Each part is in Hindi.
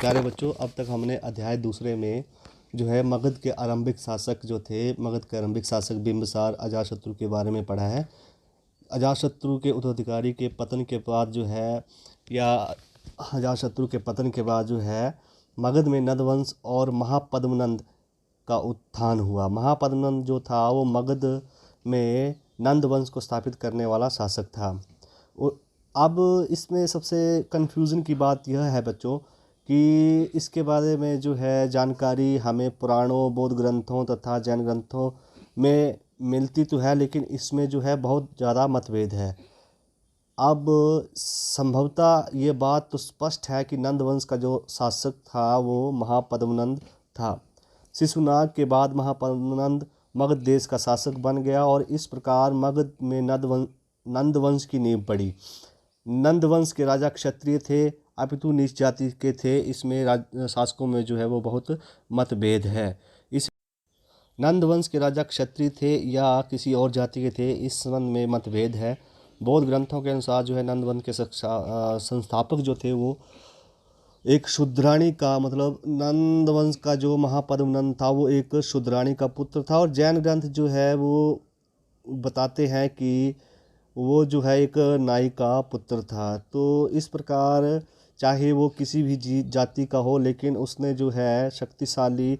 प्यारे बच्चों, अब तक हमने अध्याय दूसरे में जो है मगध के आरंभिक शासक जो थे, मगध के आरंभिक शासक बिंबिसार अजातशत्रु के बारे में पढ़ा है। अजातशत्रु के उत्तराधिकारी के पतन के बाद जो है, या अजातशत्रु के पतन के बाद जो है मगध में नंदवंश और महापद्मनंद का उत्थान हुआ। महापद्मनंद जो था वो मगध में नंदवंश को स्थापित करने वाला शासक था। अब इसमें सबसे कन्फ्यूज़न की बात यह है बच्चों कि इसके बारे में जो है जानकारी हमें पुराणों, बौद्ध ग्रंथों तथा जैन ग्रंथों में मिलती तो है, लेकिन इसमें जो है बहुत ज़्यादा मतभेद है। अब संभवतः ये बात तो स्पष्ट है कि नंदवंश का जो शासक था वो महापद्मनंद था। शिशुनाग के बाद महापद्मनंद मगध देश का शासक बन गया और इस प्रकार मगध में नंदवंश की नींव पड़ी। नंदवंश के राजा क्षत्रिय थे, अपितु नीच जाति के थे। इसमें शासकों में जो है वो बहुत मतभेद है। इस नंदवंश के राजा क्षत्रिय थे या किसी और जाति के थे, इस संबंध में मतभेद है। बौद्ध ग्रंथों के अनुसार जो है नंदवंश के संस्थापक जो थे वो एक शूद्राणी का, मतलब नंदवंश का जो महापद्मनंद था वो एक शूद्राणी का पुत्र था। और जैन ग्रंथ जो है वो बताते हैं कि वो जो है एक नाई का पुत्र था। तो इस प्रकार चाहे वो किसी भी जाति का हो, लेकिन उसने जो है शक्तिशाली,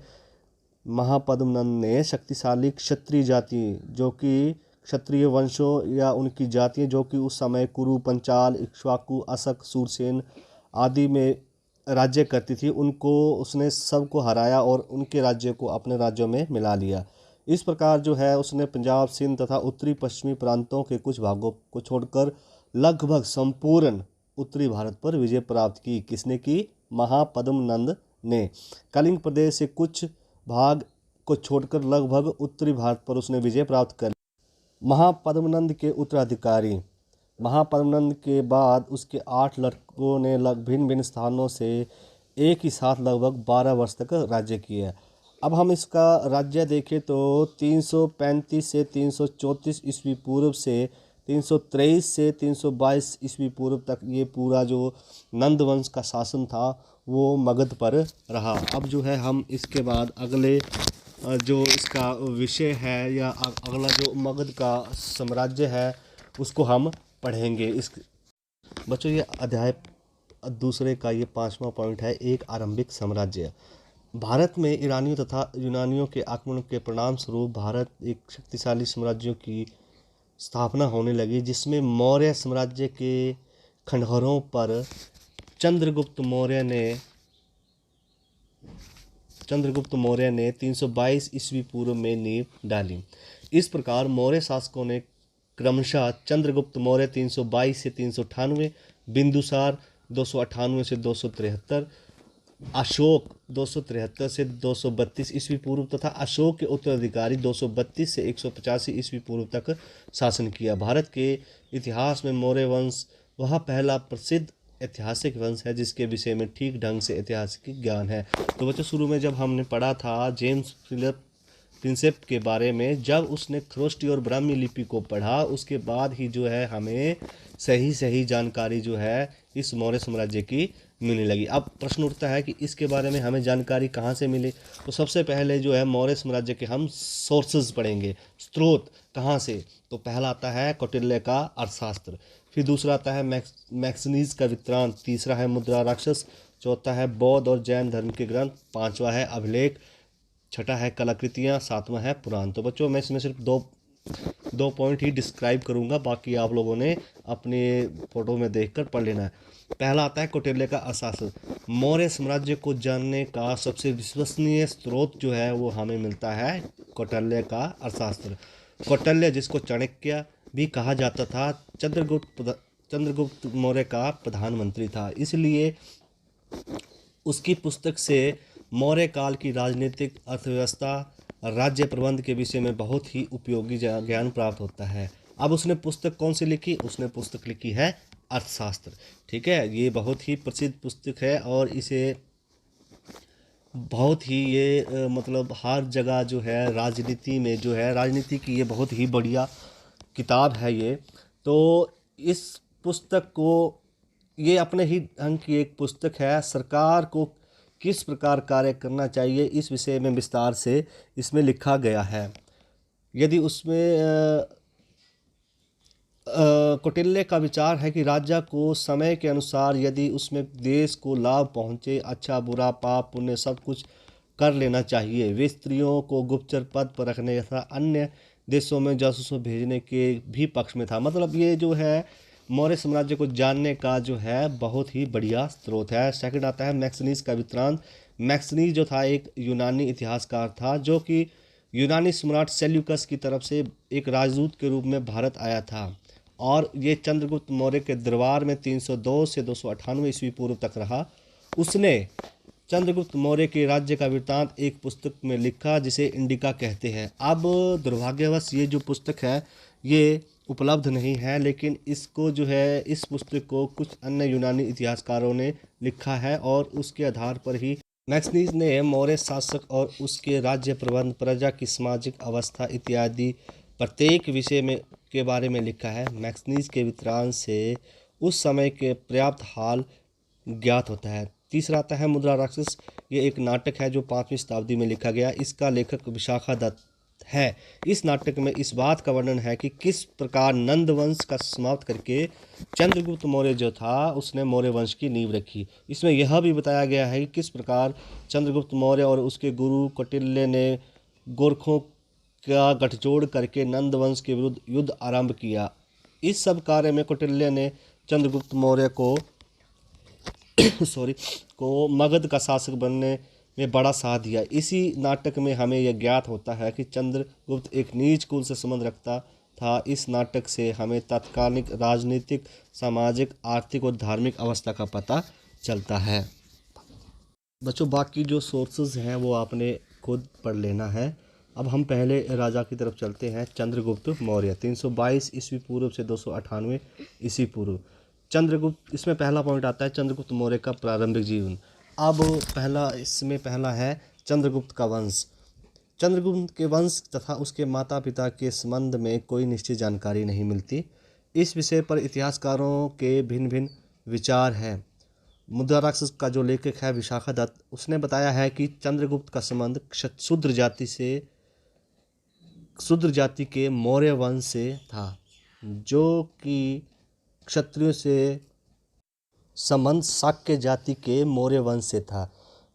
महापद्मनंद ने शक्तिशाली क्षत्रिय जाति, जो कि क्षत्रिय वंशों या उनकी जातियाँ जो कि उस समय कुरु, पंचाल, इक्ष्वाकु, अशक, सूरसेन आदि में राज्य करती थी, उनको उसने सबको हराया और उनके राज्य को अपने राज्यों में मिला लिया। इस प्रकार जो है उसने पंजाब, सिंध तथा उत्तरी पश्चिमी प्रांतों के कुछ भागों को छोड़कर लगभग संपूर्ण उत्तरी भारत पर विजय प्राप्त की। किसने की? महापद्मनंद ने। कलिंग प्रदेश से कुछ भाग को छोड़कर लगभग उत्तरी भारत पर उसने विजय प्राप्त कर। महापद्मनंद के उत्तराधिकारी, महापद्मनंद के बाद उसके 8 लड़कों ने भिन्न भिन्न स्थानों से एक ही साथ लगभग 12 वर्ष तक राज्य किया। अब हम इसका राज्य देखें तो 335 से 334 ईस्वी पूर्व से 323 से 322 ईस्वी पूर्व तक ये पूरा जो नंदवंश का शासन था वो मगध पर रहा। अब जो है हम इसके बाद अगले जो इसका विषय है या अगला जो मगध का साम्राज्य है उसको हम पढ़ेंगे। इस बच्चों ये अध्याय दूसरे का ये 5वां पॉइंट है, एक आरंभिक साम्राज्य। भारत में ईरानियों तथा यूनानियों के आक्रमण के परिणाम स्वरूप भारत एक शक्तिशाली साम्राज्यों की स्थापना होने लगी, जिसमें मौर्य साम्राज्य के खंडहरों पर चंद्रगुप्त मौर्य ने 322 ईस्वी पूर्व में नींव डाली। इस प्रकार मौर्य शासकों ने क्रमशः चंद्रगुप्त मौर्य 322 से 398, बिंदुसार 298 से 273, अशोक 273 से 232 ईस्वी पूर्व तथा अशोक के उत्तराधिकारी 232 से 185 ईस्वी पूर्व तक शासन किया। भारत के इतिहास में मौर्य वंश वह पहला प्रसिद्ध ऐतिहासिक वंश है जिसके विषय में ठीक ढंग से ऐतिहासिक ज्ञान है। तो बच्चों शुरू में जब हमने पढ़ा था जेम्स फिलिप प्रिंसेप के बारे में, जब उसने खरोष्टी और ब्राह्मी लिपि को पढ़ा उसके बाद ही जो है हमें सही जानकारी जो है इस मौर्य साम्राज्य की मिलने लगी। अब प्रश्न उठता है कि इसके बारे में हमें जानकारी कहाँ से मिली। तो सबसे पहले जो है मौर्य साम्राज्य के हम सोर्सेज पढ़ेंगे, स्रोत कहाँ से। तो पहला आता है कौटिल्य का अर्थशास्त्र, फिर दूसरा आता है मैक्सनीज का वृत्तांत, तीसरा है मुद्रा राक्षस, चौथा है बौद्ध और जैन धर्म के ग्रंथ, पांचवा है अभिलेख, छठा है कलाकृतियाँ, सातवां है पुराण। तो बच्चों मैं इसमें सिर्फ दो पॉइंट ही डिस्क्राइब करूंगा, बाकी आप लोगों ने अपने फोटो में देखकर पढ़ लेना है। पहला आता है कौटिल्य का अर्थशास्त्र। मौर्य साम्राज्य को जानने का सबसे विश्वसनीय स्रोत जो है वो हमें मिलता है कौटिल्य का अर्थशास्त्र। कौटिल्य, जिसको चाणक्य भी कहा जाता था, चंद्रगुप्त मौर्य का प्रधानमंत्री था, इसलिए उसकी पुस्तक से मौर्य काल की राजनीतिक, अर्थव्यवस्था, राज्य प्रबंध के विषय में बहुत ही उपयोगी ज्ञान प्राप्त होता है। अब उसने पुस्तक कौन सी लिखी? उसने पुस्तक लिखी है अर्थशास्त्र। ठीक है, ये बहुत ही प्रसिद्ध पुस्तक है और इसे बहुत ही ये मतलब हर जगह जो है राजनीति में जो है राजनीति की ये बहुत ही बढ़िया किताब है ये। तो इस पुस्तक को, ये अपने ही ढंग की एक पुस्तक है, सरकार को किस प्रकार कार्य करना चाहिए, इस विषय में विस्तार से इसमें लिखा गया है। यदि उसमें कौटिल्य का विचार है कि राजा को समय के अनुसार यदि उसमें देश को लाभ पहुँचे, अच्छा बुरा पाप पुण्य सब कुछ कर लेना चाहिए। वे स्त्रियों को गुप्तचर पद पर रखने तथा अन्य देशों में जासूसों भेजने के भी पक्ष में था। मतलब ये जो है मौर्य साम्राज्य को जानने का जो है बहुत ही बढ़िया स्रोत है। सेकंड आता है मैक्सिनीज का वृत्तांत। मैक्सिनीज जो था एक यूनानी इतिहासकार था, जो कि यूनानी सम्राट सेल्यूकस की तरफ से एक राजदूत के रूप में भारत आया था, और ये चंद्रगुप्त मौर्य के दरबार में 302 से 298 ईस्वी पूर्व तक रहा। उसने चंद्रगुप्त मौर्य के राज्य का वृत्तांत एक पुस्तक में लिखा, जिसे इंडिका कहते हैं। अब दुर्भाग्यवश ये जो पुस्तक है ये उपलब्ध नहीं है, लेकिन इसको जो है इस पुस्तक को कुछ अन्य यूनानी इतिहासकारों ने लिखा है, और उसके आधार पर ही मैक्सिनीज ने मौर्य शासक और उसके राज्य प्रबंध, प्रजा की सामाजिक अवस्था इत्यादि प्रत्येक विषय में के बारे में लिखा है। मैक्सिनीज के वृत्तांत से उस समय के पर्याप्त हाल ज्ञात होता है। तीसरा आता है मुद्रा राक्षस। ये एक नाटक है जो 5वीं शताब्दी में लिखा गया। इसका लेखक विशाखा दत्त है। इस नाटक में इस बात का वर्णन है कि किस प्रकार नंद वंश का समाप्त करके चंद्रगुप्त मौर्य जो था उसने मौर्य वंश की नींव रखी। इसमें यह भी बताया गया है कि किस प्रकार चंद्रगुप्त मौर्य और उसके गुरु कौटिल्य ने गोरखों का गठजोड़ करके नंद वंश के विरुद्ध युद्ध आरंभ किया। इस सब कार्य में कौटिल्य ने चंद्रगुप्त मौर्य को मगध का शासक बनने में बड़ा साथ दिया। इसी नाटक में हमें यह ज्ञात होता है कि चंद्रगुप्त एक नीच कुल से संबंध रखता था। इस नाटक से हमें तत्कालिक राजनीतिक, सामाजिक, आर्थिक और धार्मिक अवस्था का पता चलता है। बच्चों बाकी जो सोर्सेज हैं वो आपने खुद पढ़ लेना है। अब हम पहले राजा की तरफ चलते हैं। चंद्रगुप्त मौर्य 322 ईस्वी पूर्व से 298 ईस्वी पूर्व। चंद्रगुप्त, इसमें पहला पॉइंट आता है चंद्रगुप्त मौर्य का प्रारंभिक जीवन। अब पहला है चंद्रगुप्त का वंश। चंद्रगुप्त के वंश तथा उसके माता पिता के संबंध में कोई निश्चित जानकारी नहीं मिलती। इस विषय पर इतिहासकारों के भिन्न भिन्न विचार हैं। मुद्रा राक्षस का जो लेखक है विशाखा दत्त, उसने बताया है कि चंद्रगुप्त का संबंध शूद्र जाति के मौर्य वंश से था, जो कि क्षत्रियों से संबंध शाक्य जाति के मौर्य वंश से था,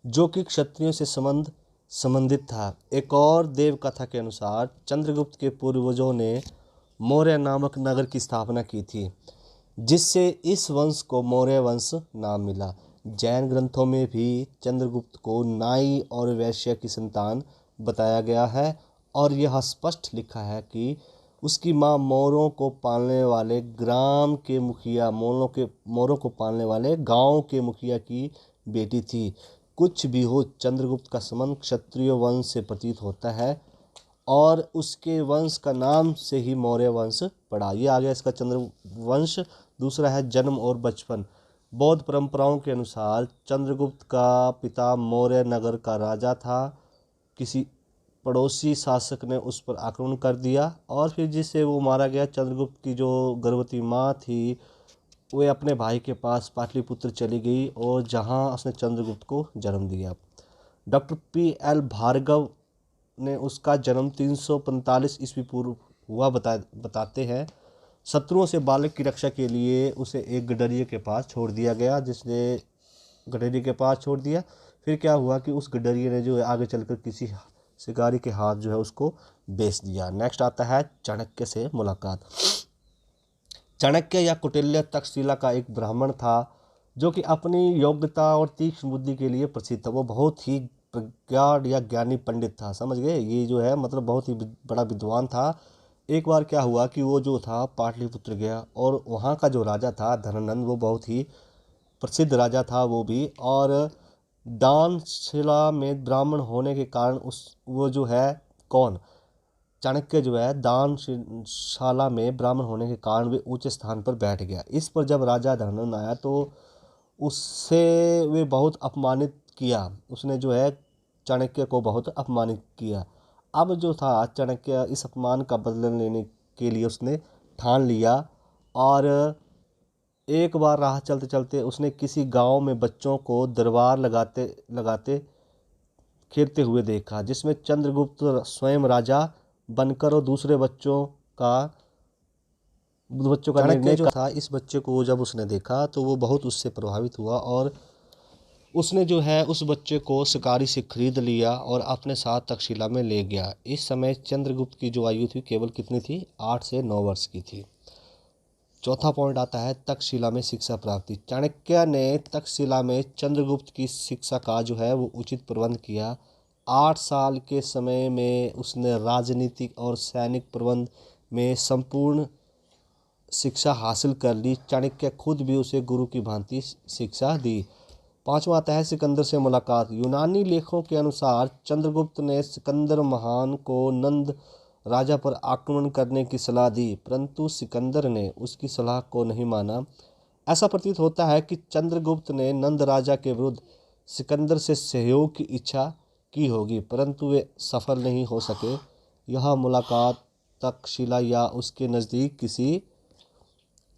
जो कि क्षत्रियों से संबंधित था। एक और देव कथा के अनुसार चंद्रगुप्त के पूर्वजों ने मौर्य नामक नगर की स्थापना की थी, जिससे इस वंश को मौर्य वंश नाम मिला। जैन ग्रंथों में भी चंद्रगुप्त को नाई और वैश्य की संतान बताया गया है, और यह स्पष्ट लिखा है कि उसकी मां मौरों को पालने वाले ग्राम के मुखिया, मौरों को पालने वाले गांव के मुखिया की बेटी थी। कुछ भी हो, चंद्रगुप्त का संबंध क्षत्रिय वंश से प्रतीत होता है, और उसके वंश का नाम से ही मौर्य वंश पड़ा। ये आ गया इसका चंद्रवंश। दूसरा है जन्म और बचपन। बौद्ध परंपराओं के अनुसार चंद्रगुप्त का पिता मौर्य नगर का राजा था। किसी पड़ोसी शासक ने उस पर आक्रमण कर दिया, और फिर जिससे वो मारा गया। चंद्रगुप्त की जो गर्भवती माँ थी वे अपने भाई के पास पाटलिपुत्र चली गई, और जहाँ उसने चंद्रगुप्त को जन्म दिया। Doctor P.L. भार्गव ने उसका जन्म 345 ईस्वी पूर्व हुआ बताते हैं। शत्रुओं से बालक की रक्षा के लिए उसे एक गडरिये के पास छोड़ दिया गया, जिसने गडरिये के पास छोड़ दिया। फिर क्या हुआ कि उस गडरिये ने जो है आगे चलकर किसी शिकारी के हाथ जो है उसको बेच दिया। नेक्स्ट आता है चाणक्य से मुलाकात। चाणक्य या कौटिल्य तक्षशिला का एक ब्राह्मण था, जो कि अपनी योग्यता और तीक्ष्ण बुद्धि के लिए प्रसिद्ध था। वो बहुत ही प्रज्ञान या ज्ञानी पंडित था, समझ गए। ये जो है मतलब बहुत ही बड़ा विद्वान था। एक बार क्या हुआ कि वो जो था पाटलिपुत्र गया, और वहाँ का जो राजा था धनानंद, वो बहुत ही प्रसिद्ध राजा था वो भी। और दानशिला में ब्राह्मण होने के कारण वो जो है कौन, चाणक्य जो है दानशाला में ब्राह्मण होने के कारण वे ऊंचे स्थान पर बैठ गया। इस पर जब राजा धनानंद आया तो उससे वे बहुत अपमानित किया। उसने जो है चाणक्य को बहुत अपमानित किया। अब जो था चाणक्य इस अपमान का बदला लेने के लिए उसने ठान लिया, और एक बार राह चलते चलते उसने किसी गांव में बच्चों को दरबार लगाते लगाते खेलते हुए देखा, जिसमें चंद्रगुप्त स्वयं राजा बनकर और दूसरे बच्चों का निर्णय जो था। इस बच्चे को जब उसने देखा तो वो बहुत उससे प्रभावित हुआ और उसने जो है उस बच्चे को शिकारी से खरीद लिया और अपने साथ तक्षशिला में ले गया। इस समय चंद्रगुप्त की जो आयु थी केवल कितनी थी? 8 से 9 वर्ष की थी। चौथा पॉइंट आता है तक्षशिला में शिक्षा प्राप्ति। चाणक्य ने तक्षशिला में चंद्रगुप्त की शिक्षा का जो है वो उचित प्रबंध किया। 8 साल के समय में उसने राजनीतिक और सैनिक प्रबंध में संपूर्ण शिक्षा हासिल कर ली। चाणक्य खुद भी उसे गुरु की भांति शिक्षा दी। पांचवा आता है सिकंदर से मुलाकात। यूनानी लेखों के अनुसार चंद्रगुप्त ने सिकंदर महान को नंद राजा पर आक्रमण करने की सलाह दी, परंतु सिकंदर ने उसकी सलाह को नहीं माना। ऐसा प्रतीत होता है कि चंद्रगुप्त ने नंद राजा के विरुद्ध सिकंदर से सहयोग की इच्छा की होगी, परंतु वे सफल नहीं हो सके। यह मुलाकात तक्षशिला या उसके नज़दीक किसी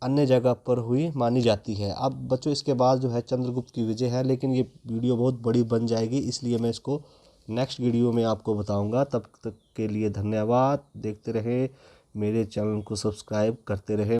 अन्य जगह पर हुई मानी जाती है। अब बच्चों इसके बाद जो है चंद्रगुप्त की विजय है, लेकिन ये वीडियो बहुत बड़ी बन जाएगी, इसलिए मैं इसको नेक्स्ट वीडियो में आपको बताऊंगा। तब तक के लिए धन्यवाद। देखते रहे, मेरे चैनल को सब्सक्राइब करते रहे।